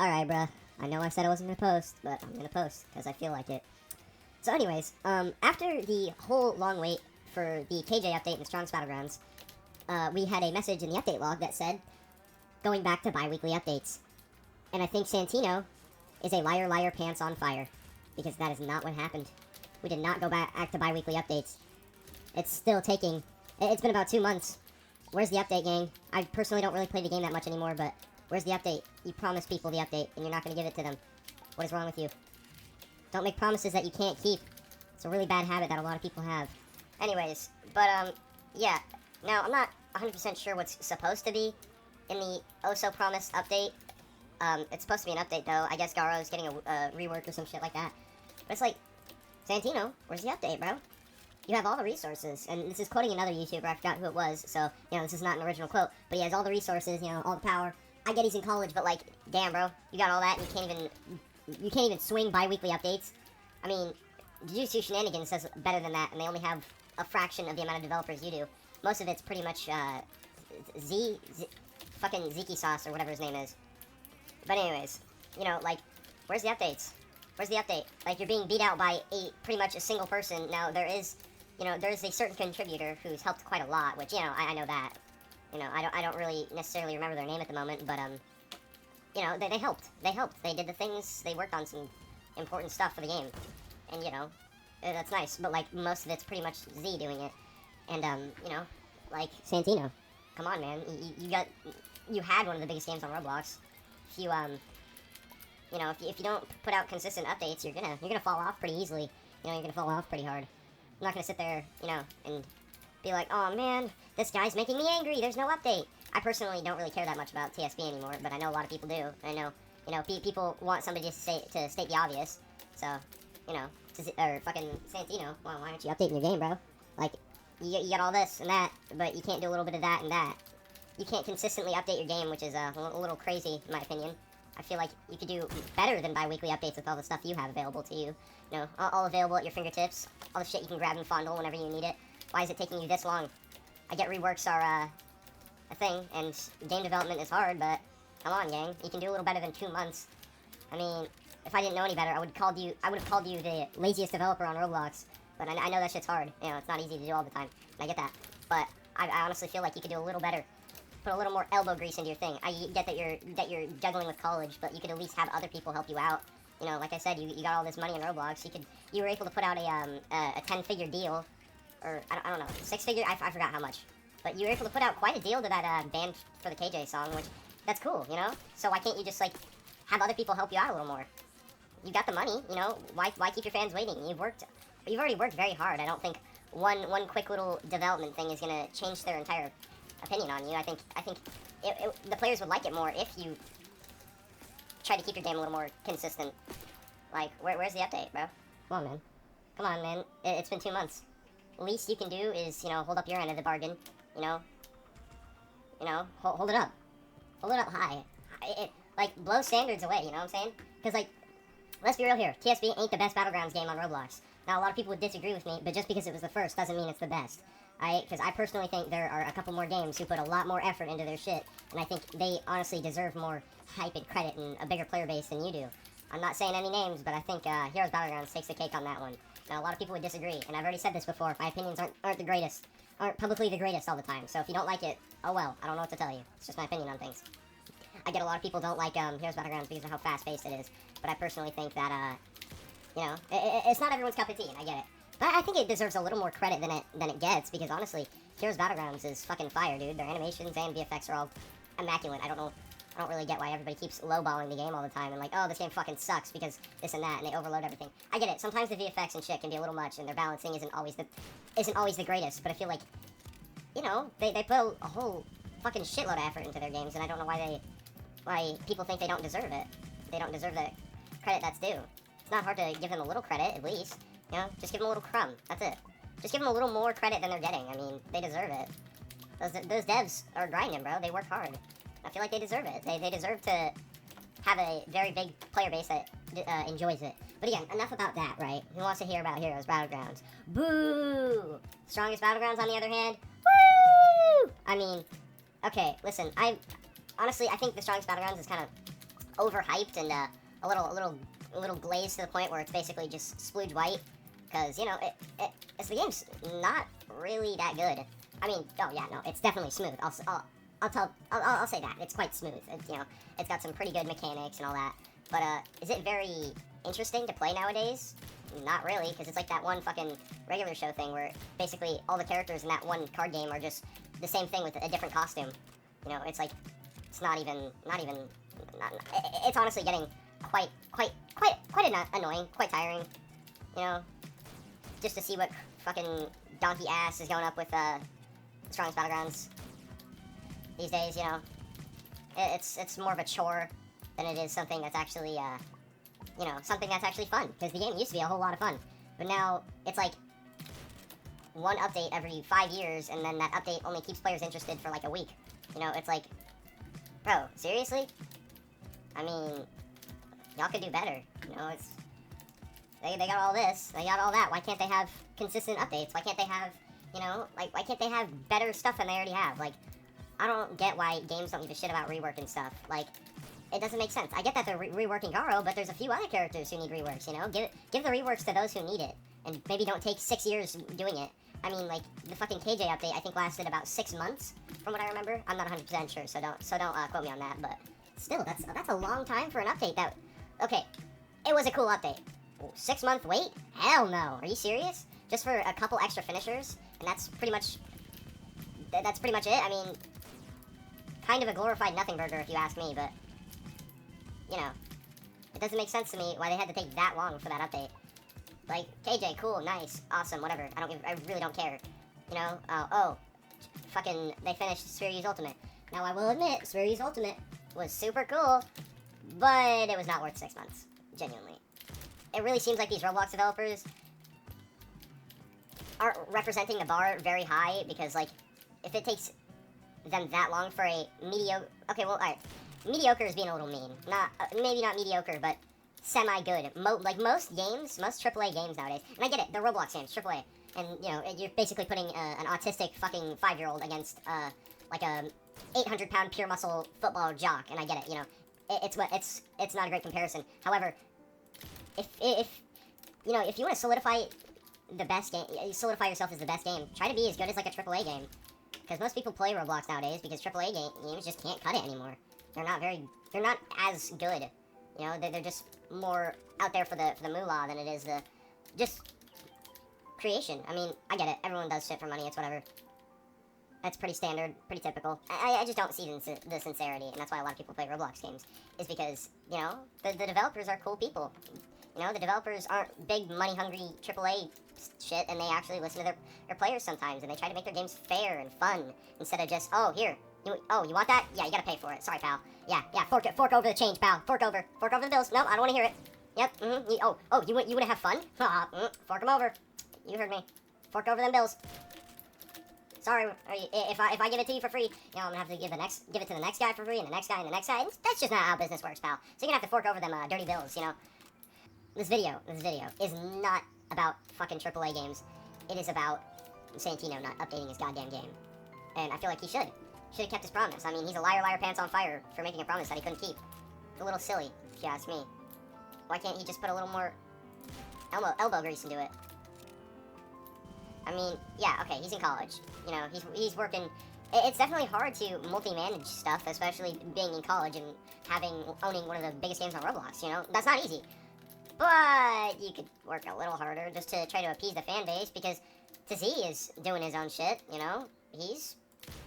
Alright, bruh. I know I said I wasn't gonna post, but I'm gonna post because I feel like it. So, anyways, after the whole long wait for the KJ update in Strong's Battlegrounds, we had a message in the update log that said, going back to bi-weekly updates. And I think Santino is a liar, liar, pants on fire. Because that is not what happened. We did not go back to bi-weekly updates. It's still taking... It's been about 2 months. Where's the update, gang? I personally don't really play the game that much anymore, but where's the update? You promised people the update, and you're not going to give it to them. What is wrong with you? Don't make promises that you can't keep. It's a really bad habit that a lot of people have. Anyways, but, yeah. Now, I'm not 100% sure what's supposed to be in the oh-so-promised update. It's supposed to be an update, though. I guess Garo's getting a rework or some shit like that. But it's like, Santino, where's the update, bro? You have all the resources, and this is quoting another YouTuber, I forgot who it was, so, you know, this is not an original quote, but he has all the resources, you know, all the power. I get he's in college, but, like, damn, bro, you got all that, and you can't even swing bi-weekly updates. I mean, Jujutsu Shenanigans does better than that, and they only have a fraction of the amount of developers you do. Most of it's pretty much, fucking Ziki Sauce, or whatever his name is. But anyways, you know, like, where's the updates? Where's the update? Like, you're being beat out by pretty much a single person. Now, there is a certain contributor who's helped quite a lot, which, you know, I know that. You know, I don't really necessarily remember their name at the moment, but, you know, they helped. They helped. They did the things. They worked on some important stuff for the game. And, you know, that's nice. But, like, most of it's pretty much Z doing it. And, you know, like, Santino. Come on, man. You had one of the biggest games on Roblox. If you, you know, if you don't put out consistent updates, you're gonna fall off pretty easily. You know, you're gonna fall off pretty hard. I'm not gonna sit there, you know, and be like, oh man, this guy's making me angry. There's no update. I personally don't really care that much about TSB anymore, but I know a lot of people do. And I know, you know, people want somebody to state the obvious. So, you know, or fucking Santino, well, why aren't you updating your game, bro? Like, you got all this and that, but you can't do a little bit of that and that. You can't consistently update your game, which is a little crazy, in my opinion. I feel like you could do better than bi-weekly updates with all the stuff you have available to you. You know, all available at your fingertips. All the shit you can grab and fondle whenever you need it. Why is it taking you this long? I get reworks are, a thing, and game development is hard, but come on, gang. You can do a little better than 2 months. I mean, if I didn't know any better, I would have called you the laziest developer on Roblox. But I know that shit's hard. You know, it's not easy to do all the time. And I get that. But I honestly feel like you could do a little better. Put a little more elbow grease into your thing. I get that you're juggling with college, but you could at least have other people help you out. You know, like I said, you got all this money in Roblox. You were able to put out a 10-figure deal, or I don't know, 6-figure. I forgot how much, but you were able to put out quite a deal to that band for the KJ song, which that's cool, you know. So why can't you just like have other people help you out a little more? You got the money, you know. Why keep your fans waiting? You've already worked very hard. I don't think one quick little development thing is gonna change their entire opinion on you. I think the players would like it more if you try to keep your game a little more consistent. Like, where's the update, bro? Come on, man. It's been 2 months. Least you can do is, you know, hold up your end of the bargain. You know, hold it up. Hold it up high. Like, blow standards away. You know what I'm saying? Because, like, let's be real here. TSB ain't the best Battlegrounds game on Roblox. Now, a lot of people would disagree with me, but just because it was the first doesn't mean it's the best. Because I personally think there are a couple more games who put a lot more effort into their shit, and I think they honestly deserve more hype and credit and a bigger player base than you do. I'm not saying any names, but I think Heroes Battlegrounds takes the cake on that one. Now, a lot of people would disagree, and I've already said this before, my opinions aren't the greatest, aren't publicly the greatest all the time, so if you don't like it, oh well, I don't know what to tell you. It's just my opinion on things. I get a lot of people don't like Heroes Battlegrounds because of how fast-paced it is, but I personally think that, you know, it's not everyone's cup of tea, and I get it. But I think it deserves a little more credit than it gets, because honestly, Heroes Battlegrounds is fucking fire, dude. Their animations and VFX are all immaculate. I don't really get why everybody keeps lowballing the game all the time and like, oh, this game fucking sucks because this and that, and they overload everything. I get it. Sometimes the VFX and shit can be a little much, and their balancing isn't always the greatest. But I feel like, you know, they put a whole fucking shitload of effort into their games, and I don't know why people think they don't deserve it. They don't deserve the credit that's due. It's not hard to give them a little credit, at least. You know, just give them a little crumb. That's it. Just give them a little more credit than they're getting. I mean, they deserve it. Those devs are grinding, bro. They work hard. I feel like they deserve it. They deserve to have a very big player base that enjoys it. But again, enough about that, right? Who wants to hear about Heroes Battlegrounds? Boo! Strongest Battlegrounds, on the other hand, woo! I mean, okay, listen, honestly, I think the Strongest Battlegrounds is kind of overhyped and a little glazed to the point where it's basically just splooge white. Because, you know, the game's not really that good. I mean, oh yeah, no, it's definitely smooth. I'll say that. It's quite smooth. You know, it's got some pretty good mechanics and all that. But, is it very interesting to play nowadays? Not really, because it's like that one fucking regular show thing where basically all the characters in that one card game are just the same thing with a different costume. You know, it's like, it's not even, it's honestly getting quite annoying, quite tiring, you know, just to see what fucking donkey ass is going up with, Strongest Battlegrounds these days, you know. It's more of a chore than it is something that's actually, you know, something that's actually fun, because the game used to be a whole lot of fun, but now it's like one update every 5 years, and then that update only keeps players interested for like a week. You know, it's like, bro, seriously? I mean, y'all could do better. You know, it's, they got all this, they got all that. Why can't they have consistent updates? Why can't they have, you know, like, why can't they have better stuff than they already have? Like, I don't get why games don't give a shit about rework and stuff. Like, it doesn't make sense. I get that they're reworking Garo, but there's a few other characters who need reworks, you know? Give the reworks to those who need it, and maybe don't take 6 years doing it. I mean, like, the fucking KJ update, I think, lasted about 6 months, from what I remember. I'm not 100% sure, so don't quote me on that, but still, that's a long time for an update that, okay, it was a cool update. 6-month wait? Hell no. Are you serious? Just for a couple extra finishers, and that's pretty much it. I mean, kind of a glorified nothing burger if you ask me, but, you know, it doesn't make sense to me why they had to take that long for that update. Like, KJ, cool, nice, awesome, whatever. I really don't care. You know, fucking, they finished Sphere Ultimate. Now, I will admit, Sphere Ultimate was super cool, but it was not worth 6 months. Genuinely. It really seems like these Roblox developers aren't representing the bar very high, because, like, if it takes them that long for a mediocre... Okay, well, alright. Mediocre is being a little mean. Maybe not mediocre, but semi-good. Like, most games, most AAA games nowadays, and I get it, they're Roblox games, AAA, and, you know, you're basically putting an autistic fucking 5-year-old against, like a 800-pound pure muscle football jock, and I get it, you know. It's not a great comparison. However, if you know, if you want to solidify the best game, solidify yourself as the best game, try to be as good as, like, a AAA game. Because most people play Roblox nowadays because AAA games just can't cut it anymore. They're not as good. You know, they're just more out there for the moolah than it is the just creation. I mean, I get it. Everyone does shit for money. It's whatever. That's pretty standard, pretty typical. I just don't see the sincerity, and that's why a lot of people play Roblox games. Is because, you know, the developers are cool people. You know, the developers aren't big, money-hungry AAA shit, and they actually listen to their players sometimes, and they try to make their games fair and fun, instead of just, oh, here, you want that? Yeah, you gotta pay for it. Sorry, pal. Yeah, fork over the change, pal. Fork over the bills. No, I don't want to hear it. Yep, you want to have fun? Fork them over. You heard me. Fork over them bills. Sorry, if I give it to you for free, you know, I'm gonna have to give it to the next guy for free, and the next guy, and the next guy. That's just not how business works, pal. So you're gonna have to fork over them dirty bills, you know. This video is not about fucking AAA games. It is about Santino not updating his goddamn game. And I feel like he should. Should have kept his promise. I mean, he's a liar, pants on fire for making a promise that he couldn't keep. A little silly, if you ask me. Why can't he just put a little more elbow grease into it? I mean, yeah, okay, he's in college. You know, he's working. It's definitely hard to multi-manage stuff, especially being in college and owning one of the biggest games on Roblox, you know? That's not easy. But you could work a little harder just to try to appease the fan base, because Tazee is doing his own shit, you know? He's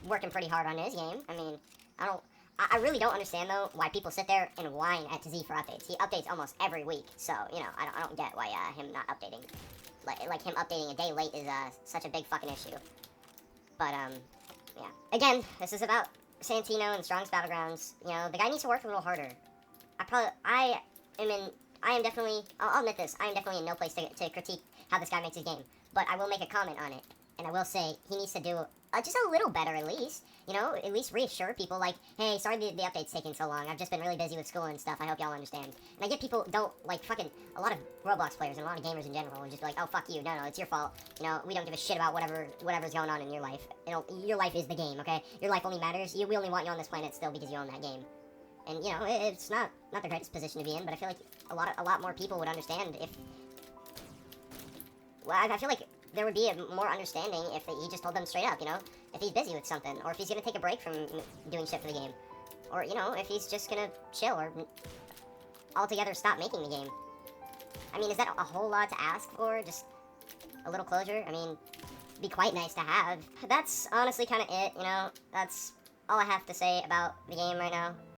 working pretty hard on his game. I mean, I really don't understand, though, why people sit there and whine at Tazee for updates. He updates almost every week, so, you know, I don't get why him not updating. Like him updating a day late is such a big fucking issue. But, yeah. Again, this is about Santino and Strongest Battlegrounds. You know, the guy needs to work a little harder. I'll admit this, I am definitely in no place to critique how this guy makes his game, but I will make a comment on it, and I will say he needs to do just a little better at least, you know, at least reassure people, like, hey, sorry the update's taking so long, I've just been really busy with school and stuff, I hope y'all understand. And I get people don't, like, fucking, a lot of Roblox players and a lot of gamers in general are just like, oh, fuck you, no, it's your fault, you know, we don't give a shit about whatever's going on in your life, you know, your life is the game, okay? Your life only matters, we only want you on this planet still because you own that game. And you know, it's not the greatest position to be in, but I feel like a lot more people would understand if. Well, I feel like there would be a more understanding if he just told them straight up, you know, if he's busy with something, or if he's gonna take a break from doing shit for the game, or you know, if he's just gonna chill or altogether stop making the game. I mean, is that a whole lot to ask for? Just a little closure? I mean, it'd be quite nice to have. That's honestly kind of it, you know. That's all I have to say about the game right now.